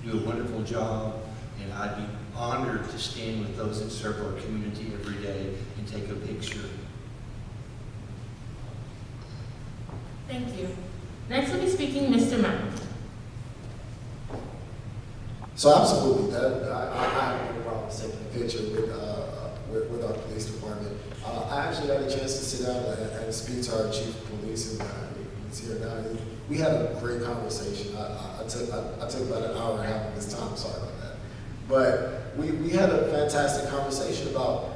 do a wonderful job. And I'd be honored to stand with those that serve our community every day and take a picture. Thank you. Next will be speaking Mr. Mack. So absolutely, I have no problem taking a picture with our police department. I actually had a chance to sit down and speak to our chief of police, and he's here now. We had a great conversation. I took about an hour and a half of his time. Sorry about that. But we had a fantastic conversation about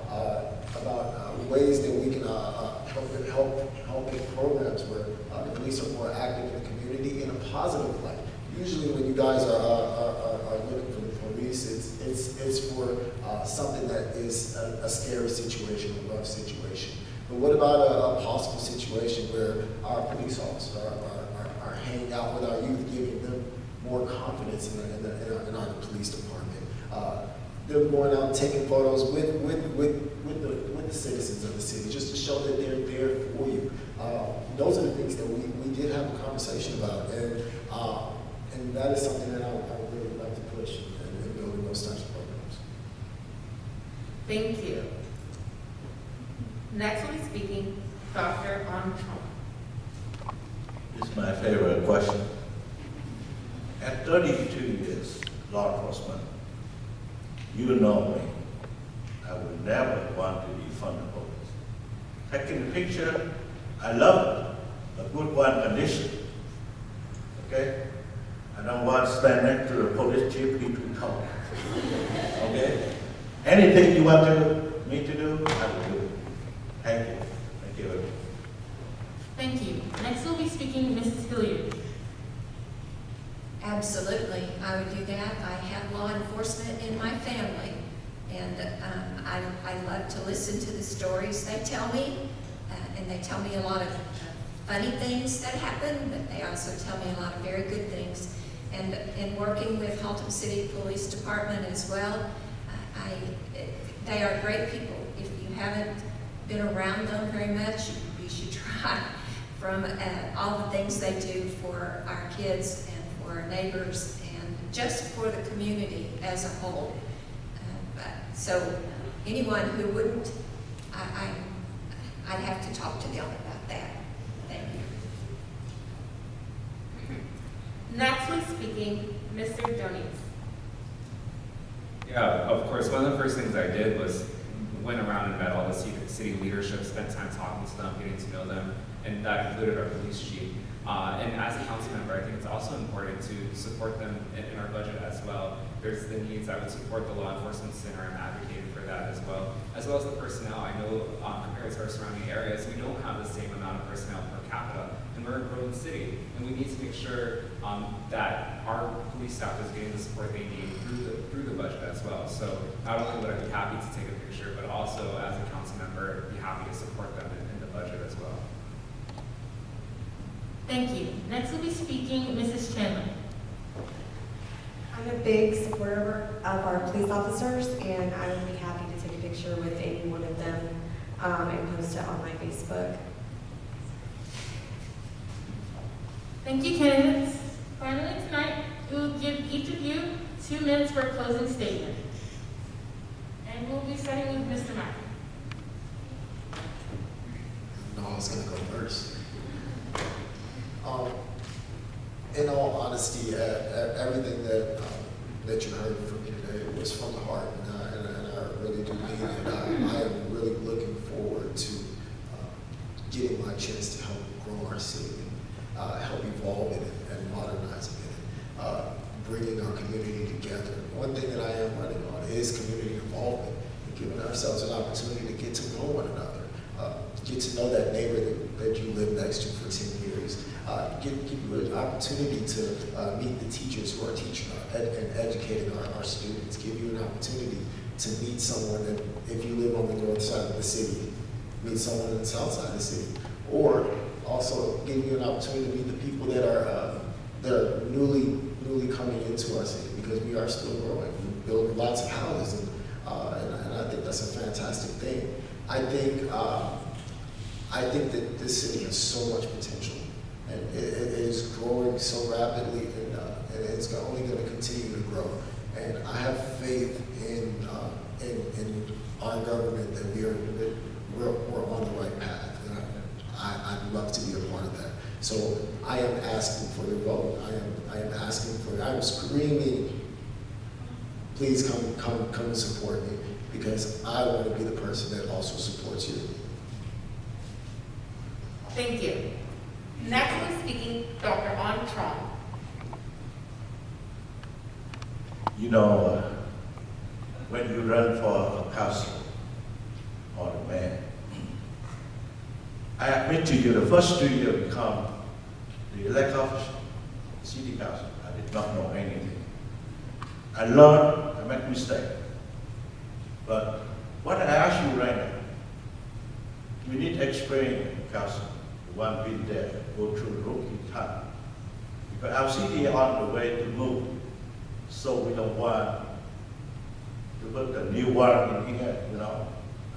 ways that we can help make programs where the police are more active in the community in a positive light. Usually, when you guys are looking for the police, it's for something that is a scary situation, a rough situation. But what about a possible situation where our police officers are hanging out with our youth, giving them more confidence in our police department. Them going out and taking photos with the citizens of the city, just to show that they're there for you. Those are the things that we did have a conversation about, and that is something that I would really like to push in building those types of programs. Thank you. Next will be speaking Dr. Truong. This is my favorite question. At 32 years, law enforcement, you know me. I would never want to defund the police. Taking the picture, I love it, but with one condition. Okay? I don't want to stand next to the police chief, be too tall. Okay? Anything you want me to do, I will do. Thank you. Thank you very much. Thank you. Next will be speaking Mrs. Hilliard. Absolutely, I would do that. I have law enforcement in my family, and I love to listen to the stories they tell me, and they tell me a lot of funny things that happen, but they also tell me a lot of very good things. And in working with Haltom City Police Department as well, they are great people. If you haven't been around them very much, you should try. From all the things they do for our kids and for our neighbors and just for the community as a whole. So anyone who wouldn't, I'd have to talk to them about that. Thank you. Next will be speaking Mr. Donias. Yeah, of course, one of the first things I did was went around and met all the city leadership, spent time talking to them, getting to know them, and that included our police chief. And as a council member, I think it's also important to support them in our budget as well. There's the needs. I would support the law enforcement center. I'm advocating for that as well as the personnel. I know compared to our surrounding areas, we don't have the same amount of personnel per capita, and we're a growing city, and we need to make sure that our police staff is getting the support they need through the budget as well. So not only would I be happy to take a picture, but also as a council member, be happy to support them in the budget as well. Thank you. Next will be speaking Mrs. Chandler. I'm a big supporter of our police officers, and I would be happy to take a picture with any one of them and post it on my Facebook. Thank you, candidates. Finally, tonight, we will give each of you 2 minutes for a closing statement. And we'll be starting with Mr. Mack. No, I was going to go first. In all honesty, everything that you heard from me today was from the heart, and I really do mean it. I am really looking forward to getting my chance to help grow our city, help evolve it and modernize it, bringing our community together. One thing that I am running on is community involvement and giving ourselves an opportunity to get to know one another, get to know that neighbor that you live next to for 10 years. Give you an opportunity to meet the teachers who are teaching and educating our students. Give you an opportunity to meet someone that, if you live on the north side of the city, meet someone on the south side of the city. Or also give you an opportunity to meet the people that are newly coming into our city, because we are still growing. We build lots of houses, and I think that's a fantastic thing. I think that this city has so much potential. And it is growing so rapidly, and it's only going to continue to grow. And I have faith in our government that we're on the right path. And I'd love to be a part of that. So I am asking for your vote. I am screaming, please come and support me, because I want to be the person that also supports you. Thank you. Next will be speaking Dr. Truong. You know, when you run for a council or a mayor, I admit to you, the first 2 years you become the elect official, city council, I did not know anything. I learned, I made mistakes. But what I ask you right now, we need experience in council. One been there, go through rookie time. But our city on the way to move, so we don't want to put the new one in here, you know.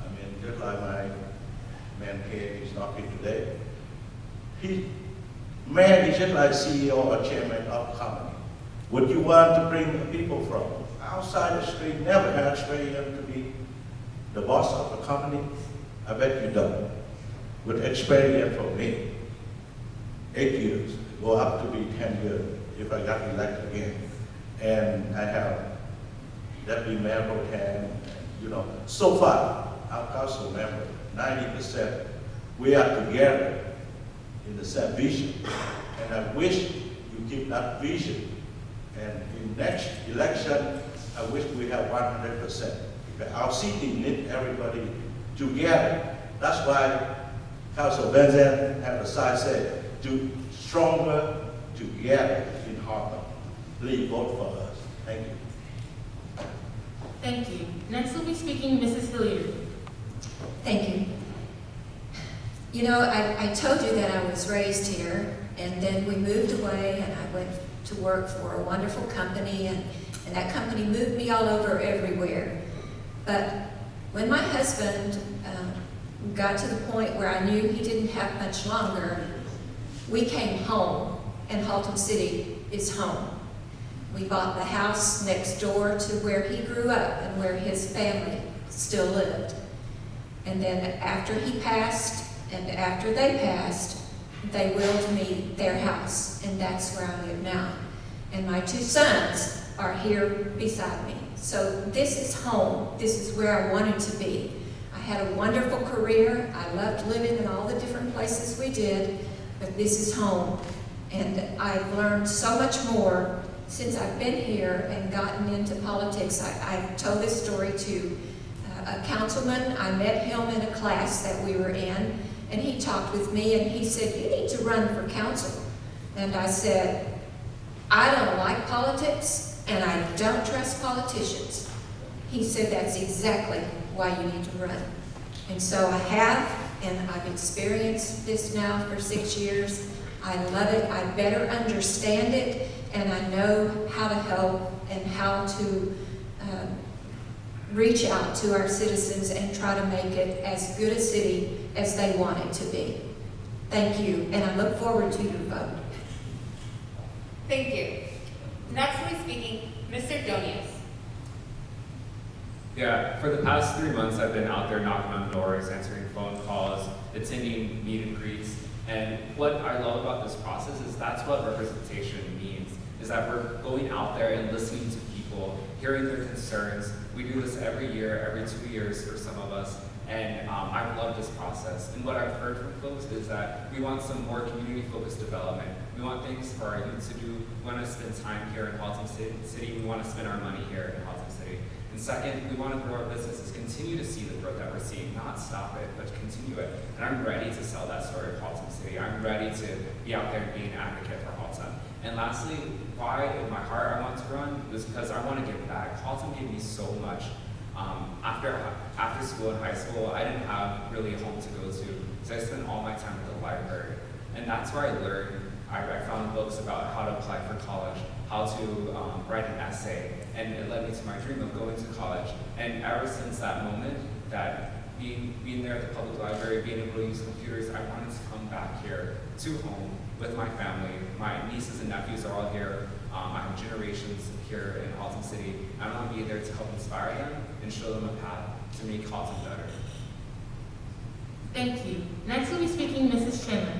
I mean, just like my man here, he's not here today. Man is just like CEO or chairman of a company. Would you want to bring the people from outside the street, never had experience to be the boss of a company? I bet you don't. With experience for me, 8 years, go up to be 10 years if I got elected again. And I have deputy mayor pro tem, you know. So far, our council member, 90%, we are together in the same vision. And I wish you keep that vision. And in next election, I wish we have 100%. Because our city needs everybody together. That's why Council Benzen had a sign said, "Do stronger together in Haltom." Please vote for us. Thank you. Thank you. Next will be speaking Mrs. Hilliard. Thank you. You know, I told you that I was raised here, and then we moved away, and I went to work for a wonderful company, and that company moved me all over everywhere. But when my husband got to the point where I knew he didn't have much longer, we came home, and Haltom City is home. We bought the house next door to where he grew up and where his family still lived. And then after he passed, and after they passed, they willed me their house, and that's where I live now. And my 2 sons are here beside me. So this is home. This is where I wanted to be. I had a wonderful career. I loved living in all the different places we did, but this is home. And I've learned so much more since I've been here and gotten into politics. I've told this story to a councilman. I met him in a class that we were in, and he talked with me, and he said, "You need to run for council." And I said, "I don't like politics, and I don't trust politicians." He said, "That's exactly why you need to run." And so I have, and I've experienced this now for 6 years. I love it. I better understand it, and I know how to help and how to reach out to our citizens and try to make it as good a city as they want it to be. Thank you, and I look forward to your vote. Thank you. Next will be speaking Mr. Donias. Yeah, for the past 3 months, I've been out there knocking on doors, answering phone calls, attending meet and greets. And what I love about this process is that's what representation means, is that we're going out there and listening to people, hearing their concerns. We do this every year, every 2 years for some of us. And I love this process. And what I've heard from folks is that we want some more community-focused development. We want things for our youth to do. We want to spend time here in Haltom City. We want to spend our money here in Haltom City. And second, we want to grow our businesses, continue to see the growth that we're seeing, not stop it, but continue it. And I'm ready to sell that story of Haltom City. I'm ready to be out there and be an advocate for Haltom. And lastly, why in my heart I want to run is because I want to give back. Haltom gave me so much. After school and high school, I didn't have really a home to go to, so I spent all my time at the library. And that's where I learned. I found books about how to apply for college, how to write an essay, and it led me to my dream of going to college. And ever since that moment, that being there at the public library, being able to use computers, I wanted to come back here to home with my family. My nieces and nephews are all here. I have generations here in Haltom City. I want to be there to help inspire them and show them a path to make Haltom better. Thank you. Next will be speaking Mrs. Chandler.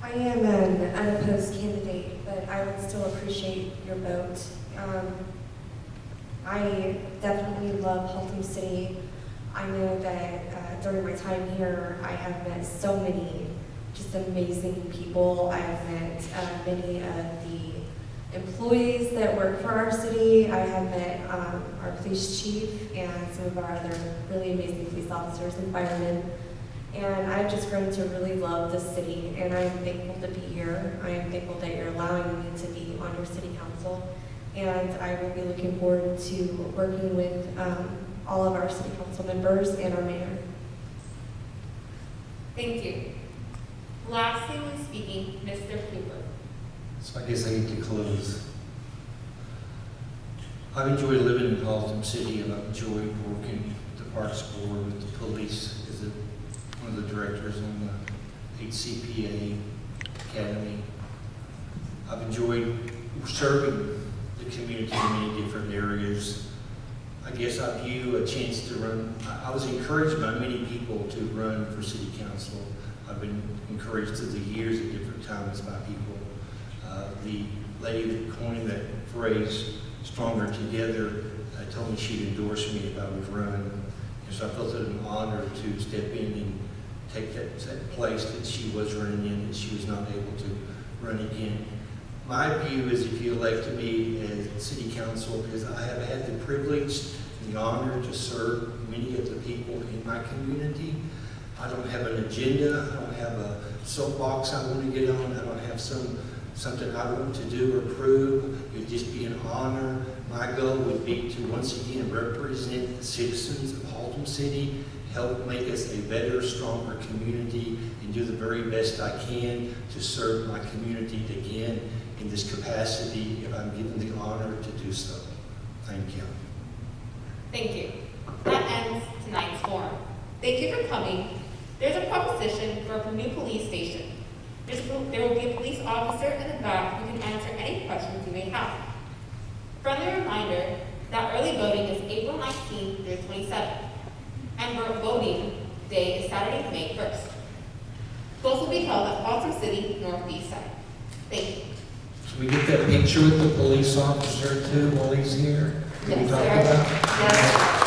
I am an unopposed candidate, but I would still appreciate your vote. I definitely love Haltom City. I know that during my time here, I have met so many just amazing people. I have met many of the employees that work for our city. I have met our police chief and some of our other really amazing police officers and firemen. And I've just grown to really love this city, and I'm thankful to be here. I am thankful that you're allowing me to be on your city council, and I will be looking forward to working with all of our city council members and our mayor. Thank you. Lastly, will be speaking Mr. Cooper. So I guess I get to close. I've enjoyed living in Haltom City, and I've enjoyed working with the Parks Board, with the police, as one of the directors on the HCPA Academy. I've enjoyed serving the community in many different areas. I guess I view a chance to run. I was encouraged by many people to run for city council. I've been encouraged through the years at different times by people. The lady that coined that phrase, "Stronger Together," told me she'd endorse me if I would run. And so I felt it an honor to step in and take that place that she was running in, and she was not able to run again. My view is, if you elect me as city council, is I have had the privilege and the honor to serve many of the people in my community. I don't have an agenda. I don't have a soapbox I want to get on. I don't have something I want to do or prove. It would just be an honor. My goal would be to once again represent the citizens of Haltom City, help make us a better, stronger community, and do the very best I can to serve my community again in this capacity if I'm given the honor to do so. Thank you. Thank you. That ends tonight's forum. Thank you for coming. There's a proposition for a new police station. There will be a police officer in the back who can answer any questions you may have. Friendly reminder that early voting is April 19th through 27th, and voting day is Saturday, May 1st. Both will be held at Haltom City Northeast Side. Thank you. Can we get that picture with the police officer too while he's here? Can we talk about? Yes.